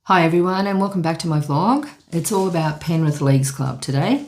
Hi everyone and welcome back to my vlog. It's all about Penrith Leagues Club today.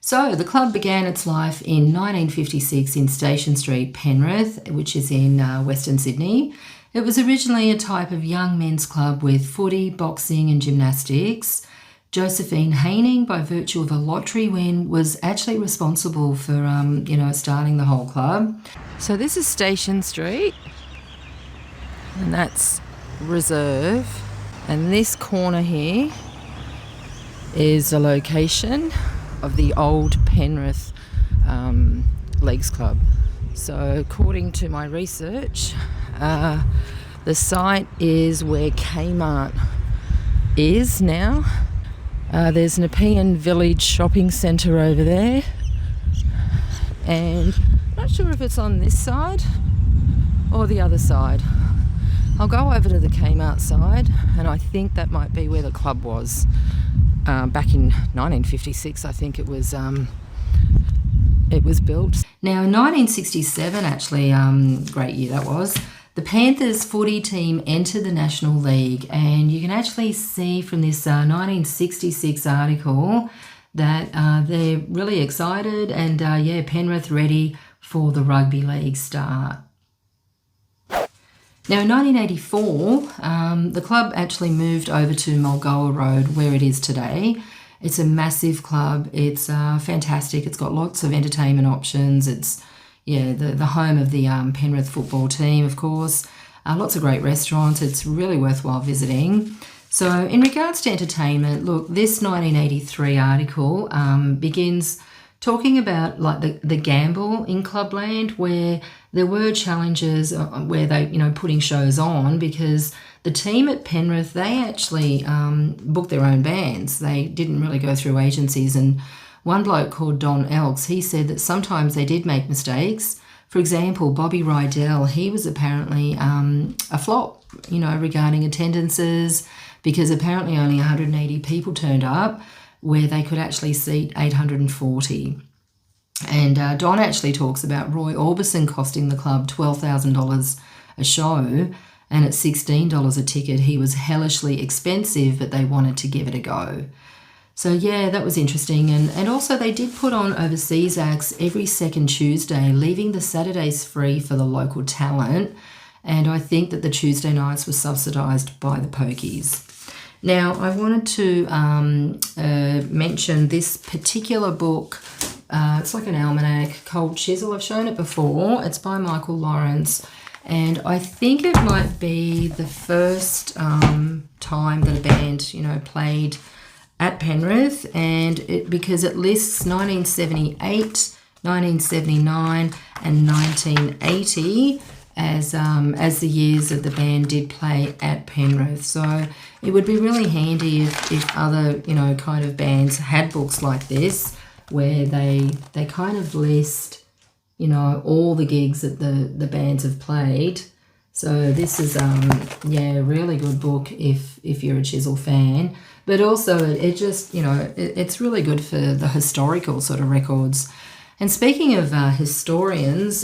So the club began its life in 1956 in Station Street, Penrith, which is in Western Sydney. It was originally a type of young men's club with footy, boxing and gymnastics. Josephine Haining, by virtue of a lottery win, was actually responsible for, starting the whole club. So this is Station Street, and that's Reserve. And this corner here is the location of the old Penrith Leagues Club. So according to my research, the site is where Kmart is now. There's Nepean Village Shopping Centre over there, and I'm not sure if it's on this side or the other side. I'll go over to the Kmart side, and I think that might be where the club was. Back in 1956, I think it was built. Now in 1967, actually, great year that was, the Panthers footy team entered the National League, and you can actually see from this 1966 article that they're really excited and Penrith ready for the rugby league start. Now in 1984, the club actually moved over to Mulgoa Road, where it is today. It's a massive club. It's fantastic. It's got lots of entertainment options. It's the home of the Penrith football team, of course. Lots of great restaurants. It's really worthwhile visiting. So in regards to entertainment, look, this 1983 article begins talking about like the gamble in Clubland, where there were challenges where they, putting shows on, because the team at Penrith, they actually booked their own bands. They didn't really go through agencies. And one bloke called Don Elks, he said that sometimes they did make mistakes. For example, Bobby Rydell, he was apparently a flop, regarding attendances, because apparently only 180 people turned up, where they could actually seat 840. And Don actually talks about Roy Orbison costing the club $12,000 a show, and at $16 a ticket, he was hellishly expensive, but they wanted to give it a go. So that was interesting. And also they did put on overseas acts every second Tuesday, leaving the Saturdays free for the local talent. And I think that the Tuesday nights were subsidised by the pokies. Now, I wanted to mention this particular book. It's like an almanac, Cold Chisel. I've shown it before. It's by Michael Lawrence. And I think it might be the first time that a band, played at Penrith. And because it lists 1978, 1979 and 1980 as the years that the band did play at Penrith. So it would be really handy if other, kind of bands had books like this, where they kind of list, all the gigs that the bands have played. So this is, a really good book if you're a Chisel fan. But also it just, it's really good for the historical sort of records. And speaking of historians,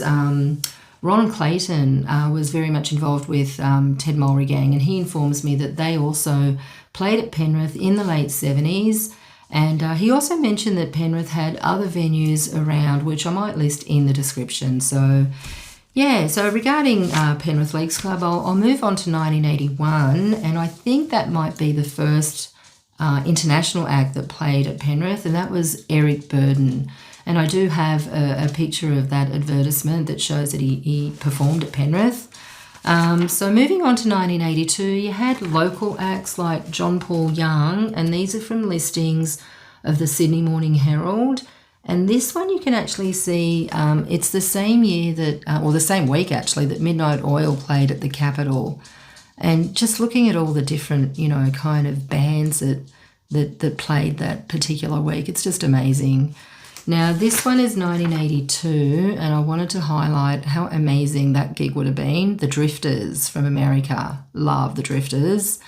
Ron Clayton was very much involved with Ted Mulry Gang, and he informs me that they also played at Penrith in the late 70s. And he also mentioned that Penrith had other venues around, which I might list in the description. So, so regarding Penrith Leagues Club, I'll move on to 1981, and I think that might be the first international act that played at Penrith, and that was Eric Burden. And I do have a picture of that advertisement that shows that he performed at Penrith. So moving on to 1982, you had local acts like John Paul Young, and these are from listings of the Sydney Morning Herald. And this one you can actually see, it's the same year that, or the same week actually, that Midnight Oil played at the Capitol. And just looking at all the different, you know, kind of bands that played that particular week, it's just amazing. Now, this one is 1982, and I wanted to highlight how amazing that gig would have been. The Drifters from America. Love the Drifters.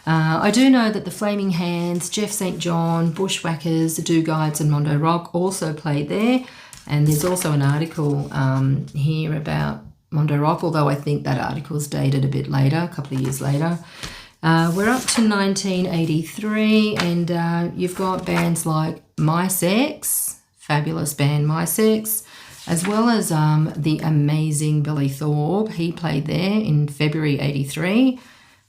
I do know that the Flaming Hands, Jeff St. John, Bushwhackers, the Do Guides and Mondo Rock also played there. And there's also an article here about Mondo Rock, although I think that article's dated a bit later, a couple of years later. We're up to 1983, and you've got bands like My Sex, fabulous band My Sex, as well as the amazing Billy Thorpe. He played there in February 83.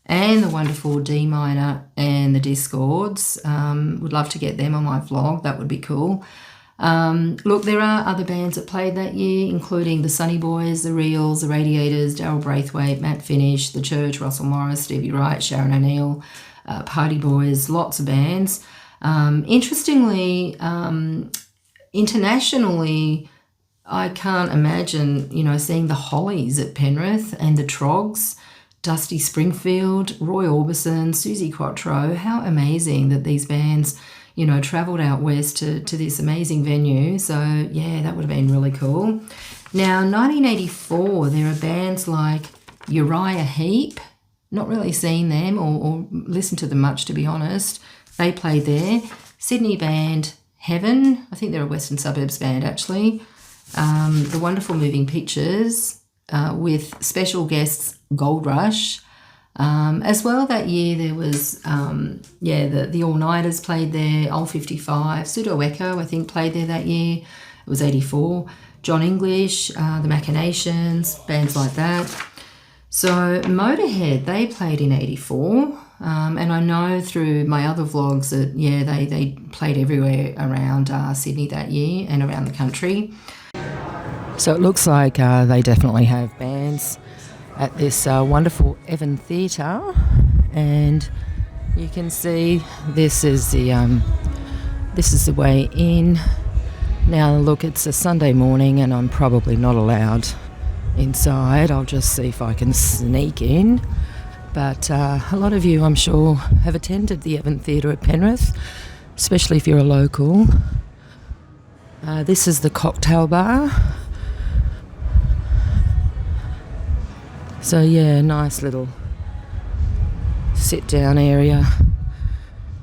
And the wonderful D Minor and the Discords. Would love to get them on my vlog. That would be cool. Look, there are other bands that played that year, including the Sunny Boys, the Reels, the Radiators, Daryl Braithwaite, Matt Finish, The Church, Russell Morris, Stevie Wright, Sharon O'Neill, Party Boys, lots of bands. Interestingly, internationally, I can't imagine, you know, seeing the Hollies at Penrith and the Trogs, Dusty Springfield, Roy Orbison, Susie Quattro. How amazing that these bands, you know, travelled out west to this amazing venue. So, yeah, that would have been really cool. Now, 1984, there are bands like Uriah Heep. Not really seen them or listened to them much, to be honest. They played there. Sydney band Heaven. I think they're a Western Suburbs band, actually. The Wonderful Moving Pictures with special guests Gold Rush. As well that year there was, the All-Nighters played there, Old 55, Pseudo Echo I think played there that year. It was 84. John English, the Machinations, bands like that. So Motorhead, they played in 84. And I know through my other vlogs that, they played everywhere around Sydney that year and around the country. So it looks like they definitely have bands at this wonderful Evan Theatre, and you can see this is the way in. Now look, it's a Sunday morning and I'm probably not allowed inside. I'll just see if I can sneak in, but a lot of you, I'm sure, have attended the Evan Theatre at Penrith, especially if you're a local. This is the cocktail bar. So yeah, nice little sit-down area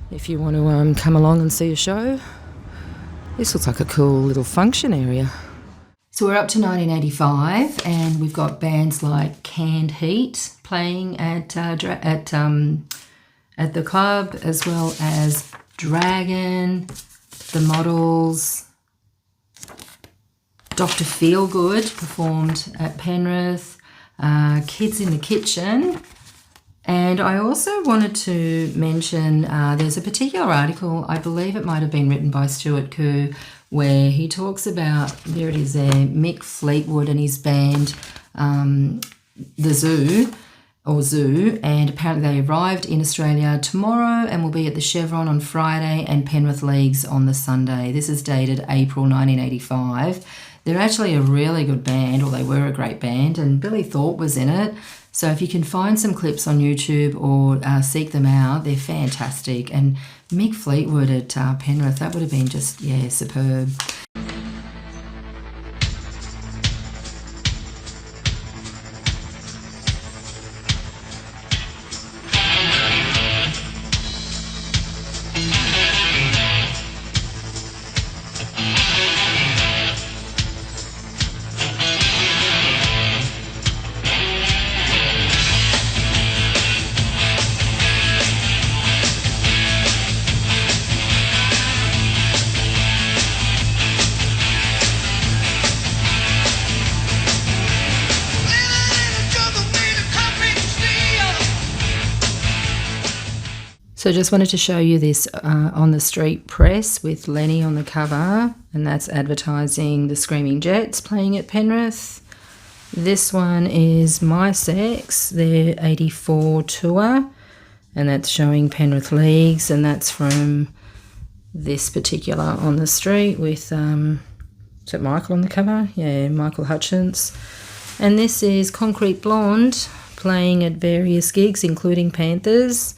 if you want to come along and see a show. This looks like a cool little function area. So we're up to 1985, and we've got bands like Canned Heat playing at the club, as well as Dragon, The Models, Dr. Feelgood performed at Penrith. Kids in the Kitchen. And I also wanted to mention there's a particular article, I believe it might have been written by Stuart Koo, where he talks about, there it is there, Mick Fleetwood and his band, the Zoo, and apparently they arrived in Australia tomorrow and will be at the Chevron on Friday and Penrith Leagues on the Sunday. This is dated April 1985. They're actually a really good band, or they were a great band, and Billy Thorpe was in it. So if you can find some clips on YouTube or seek them out, they're fantastic. And Mick Fleetwood at Penrith, that would have been just, superb. So just wanted to show you this on the street press with Lenny on the cover, and that's advertising the Screaming Jets playing at Penrith. This one is My Sex, their 84 tour, and that's showing Penrith Leagues, and that's from this particular On the Street with, is it Michael on the cover? Yeah, Michael Hutchence. And this is Concrete Blonde playing at various gigs, including Panthers.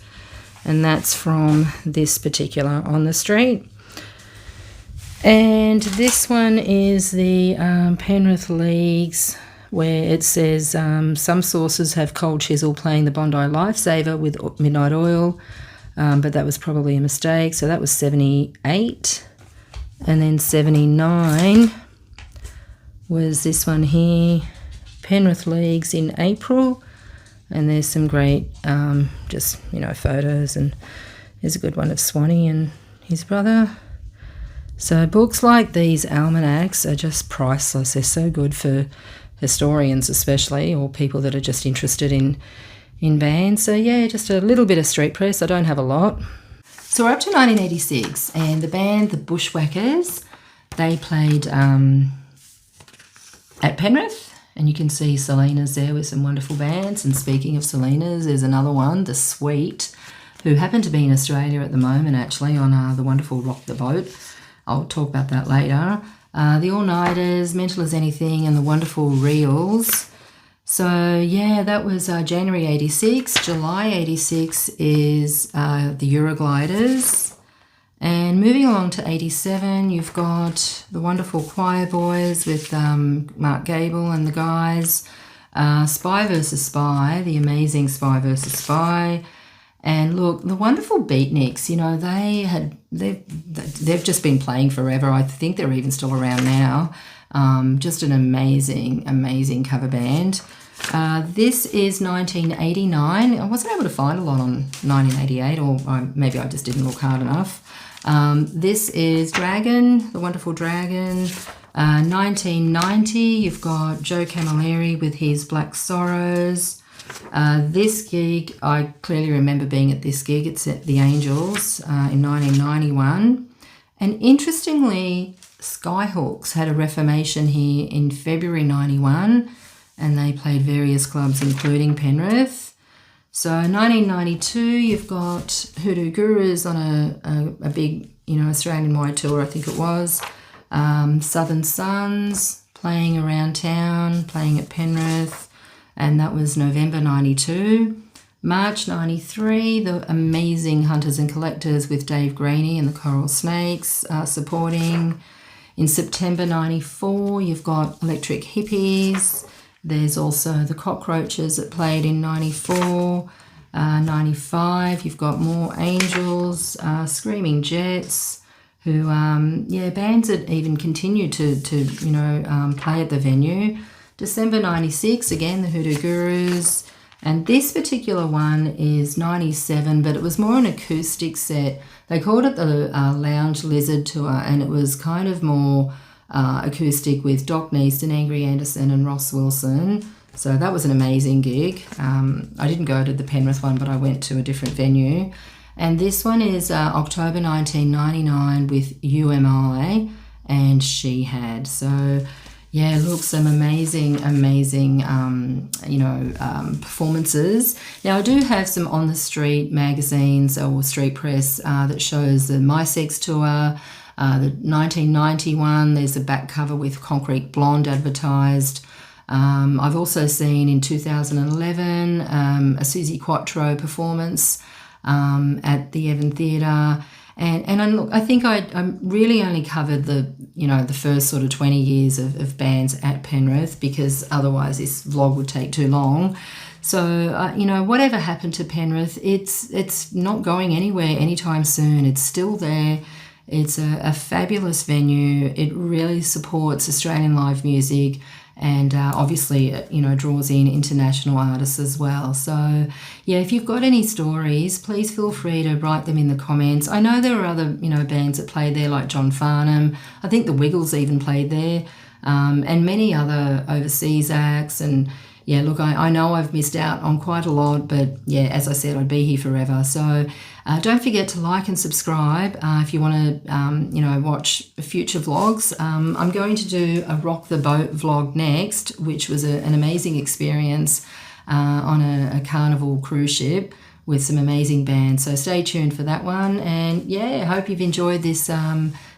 And that's from this particular On the Street. And this one is the Penrith Leagues, where it says some sources have Cold Chisel playing the Bondi Lifesaver with Midnight Oil, but that was probably a mistake. So that was 78. And then 79 was this one here, Penrith Leagues in April. And there's some great just, photos, and there's a good one of Swanee and his brother. So books like these almanacs are just priceless. They're so good for historians especially, or people that are just interested in bands. So yeah, just a little bit of street press. I don't have a lot. So we're up to 1986, and the band, the Bushwhackers, they played at Penrith. And you can see Selena's there with some wonderful bands. And speaking of Selena's, there's another one, The Sweet, who happen to be in Australia at the moment, actually, on the wonderful Rock the Boat. I'll talk about that later. The All-Nighters, Mental as Anything, and the wonderful Reels. So, yeah, that was January 86. July 86 is the Eurogliders. And moving along to 87, you've got the wonderful Choir Boys with Mark Gable and the guys. Spy vs. Spy, the amazing Spy vs. Spy. And look, the wonderful Beatniks, they've just been playing forever. I think they're even still around now. Just an amazing, amazing cover band. This is 1989. I wasn't able to find a lot on 1988, or maybe I just didn't look hard enough. This is Dragon, the wonderful Dragon. 1990, you've got Joe Camilleri with his Black Sorrows. This gig, I clearly remember being at this gig. It's at the Angels in 1991. And interestingly, Skyhawks had a reformation here in February 91, and they played various clubs, including Penrith. So 1992, you've got Hoodoo Gurus on a big, Australian-wide tour, I think it was. Southern Suns playing around town, playing at Penrith, and that was November 92. March 93, the amazing Hunters and Collectors with Dave Graney and the Coral Snakes supporting. In September 94, you've got Electric Hippies. There's also the Cockroaches that played in 94. 95, you've got more Angels, Screaming Jets, who, bands that even continue to play at the venue. December 96, again, the Hoodoo Gurus. And this particular one is 97, but it was more an acoustic set. They called it the Lounge Lizard Tour, and it was kind of more acoustic with Doc Neaston, Angry Anderson, and Ross Wilson. So that was an amazing gig. I didn't go to the Penrith one, but I went to a different venue. And this one is October 1999 with UMI and She Had. So, yeah, look, some amazing performances. Now, I do have some On the Street magazines or street press that shows the My Sex tour. The 1991, there's a back cover with Concrete Blonde advertised. I've also seen in 2011 a Susie Quattro performance at the Evan Theatre. And look, I think I really only covered the first sort of 20 years of bands at Penrith, because otherwise this vlog would take too long. So, whatever happened to Penrith, it's not going anywhere anytime soon. It's still there. It's a fabulous venue. It really supports Australian live music, and obviously, draws in international artists as well. So, yeah, if you've got any stories, please feel free to write them in the comments. I know there are other, bands that played there, like John Farnham. I think the Wiggles even played there, and many other overseas acts. And yeah, look, I know I've missed out on quite a lot, but yeah, as I said, I'd be here forever. So don't forget to like and subscribe if you want to, watch future vlogs. I'm going to do a Rock the Boat vlog next, which was an amazing experience on a Carnival cruise ship, with some amazing bands. So stay tuned for that one. And yeah, I hope you've enjoyed this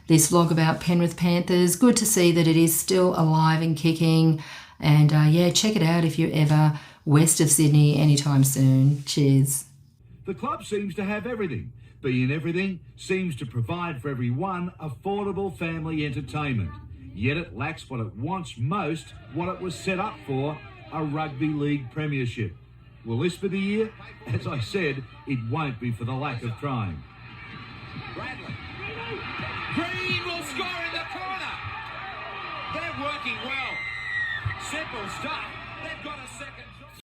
this vlog about Penrith Panthers. Good to see that it is still alive and kicking. And yeah, check it out if you're ever west of Sydney anytime soon. Cheers. The club seems to have everything. Being everything seems to provide for everyone affordable family entertainment. Yet it lacks what it wants most, what it was set up for, a rugby league premiership. Will this be the year? As I said, it won't be for the lack of trying. Bradley. Green will score in the corner. They're working well. Simple stuff. They've got a second.